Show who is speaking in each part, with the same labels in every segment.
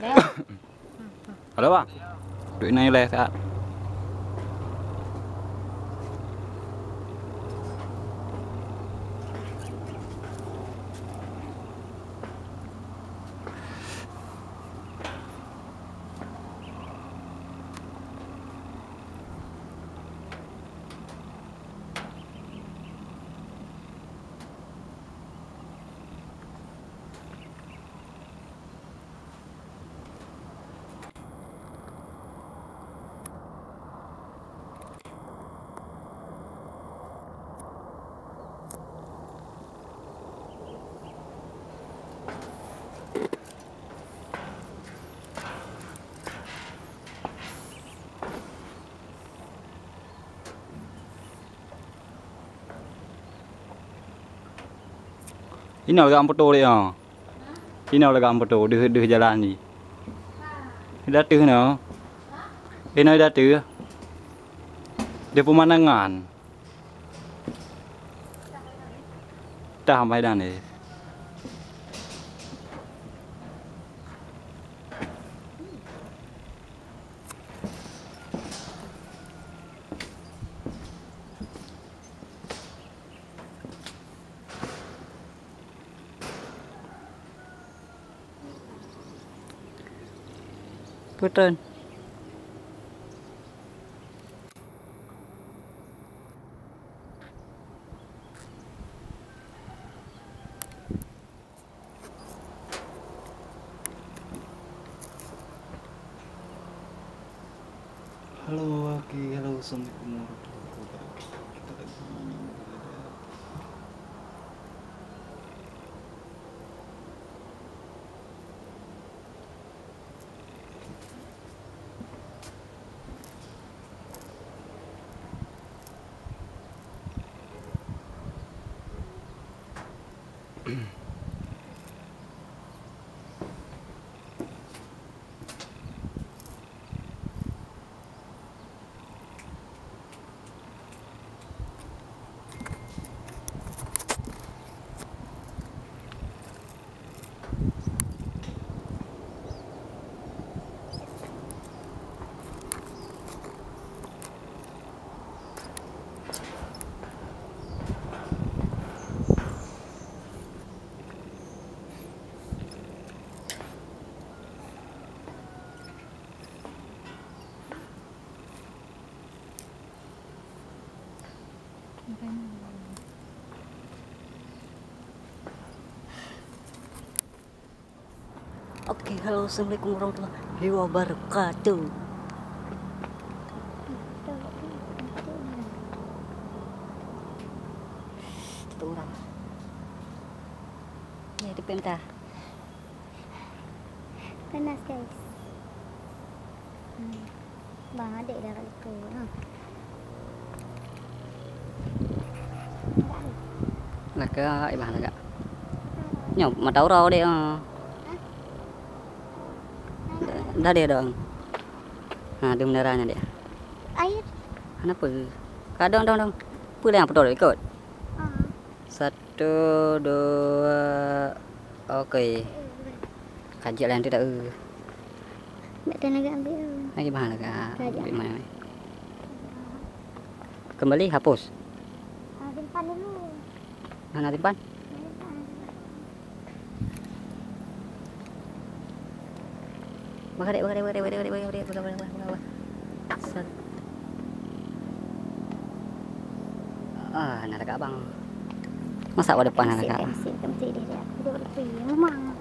Speaker 1: Halo bang, duit naik leh sehat. Ini agak amputo dia. Ini agak amputo di jalan ni. Dah tu no. Ini dah tu. Dia pemandangan. Dah sampai dah ni. Betul.
Speaker 2: Halo Aki, halo Assalamualaikum warahmatullahi wabarakatuh. Kita lagi berada
Speaker 3: Oke, halo, assalamualaikum warahmatullahi wabarakatuh. Satu orang. Ya, di pemta.
Speaker 4: Panas guys. Bang adik dah kat situ.
Speaker 3: Là cái bà là gạ. Nhọc mà tấu rau đi. Dah dia dong. Nah, di menaranya dia.
Speaker 4: Air.
Speaker 3: Kenapa? Kadang dong. Apa yang betul ikut? Satu, dua. Oke. Kaji lain tidak.
Speaker 4: Tak ada nak ambil.
Speaker 3: Lagi bahan agak. Ambil mana ni? Kembali hapus.
Speaker 4: Simpan dulu.
Speaker 3: Mana timpan? Buka dek. Ah, nak dekat abang. Masak pada depan nak dekat.
Speaker 4: Kamsi dia. Duduk tepi. Memang.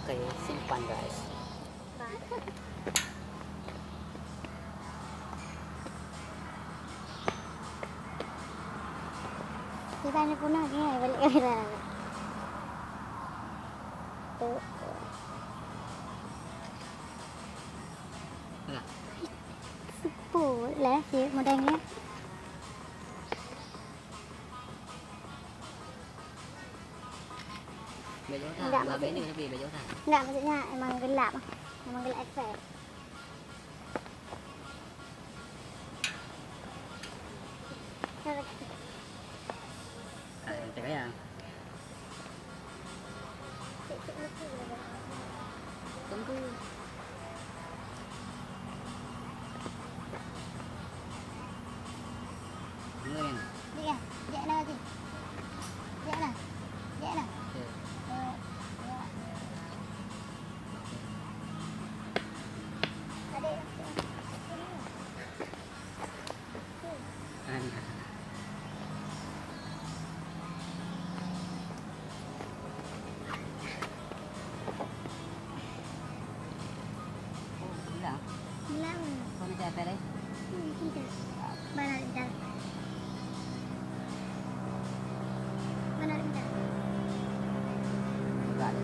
Speaker 3: Oke, simpan guys.
Speaker 4: Kita ini punah ni balik kamera. Tuh. Sepuluh lah sih modalnya.
Speaker 3: Baju
Speaker 4: Enggak,
Speaker 3: tak, babe ini lebih baju tak.
Speaker 4: Enggak, maksudnya emang gelap. Emang gelap efek.
Speaker 3: Cek ya. Tunggu. Ngene.
Speaker 4: Dia, dia nak lagi. Dia nak. Dia nak. Bilang.
Speaker 3: Kau nak apa deh?
Speaker 4: Tidak. Mana dia? Mana dia?
Speaker 3: Enggak ada.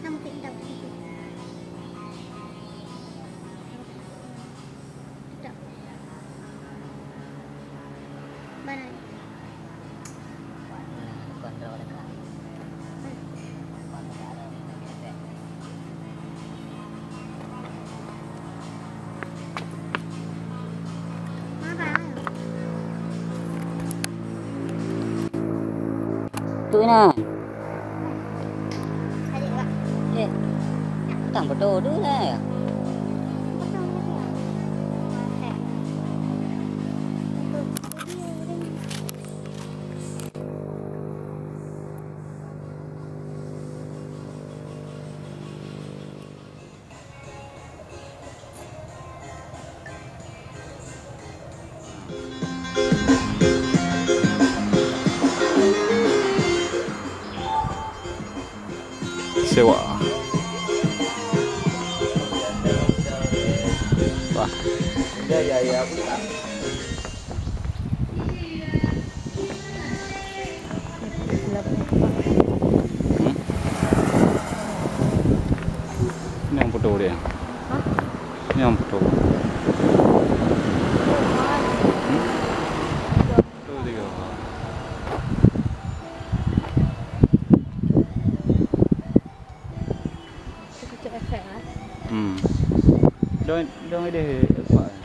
Speaker 4: Kamu tidak. Tidak. Mana?
Speaker 3: Kontrol dekat. Tu na.
Speaker 4: Adik Kak.
Speaker 3: Eh. Tang bodoh tu lah.
Speaker 4: Betul betul. Okey.
Speaker 1: Sewa. Wah.
Speaker 2: Ya, aku tak.
Speaker 1: Ini yang foto dia.
Speaker 4: Hah?
Speaker 1: Ini yang foto. Foto tiga. Dong ada apa?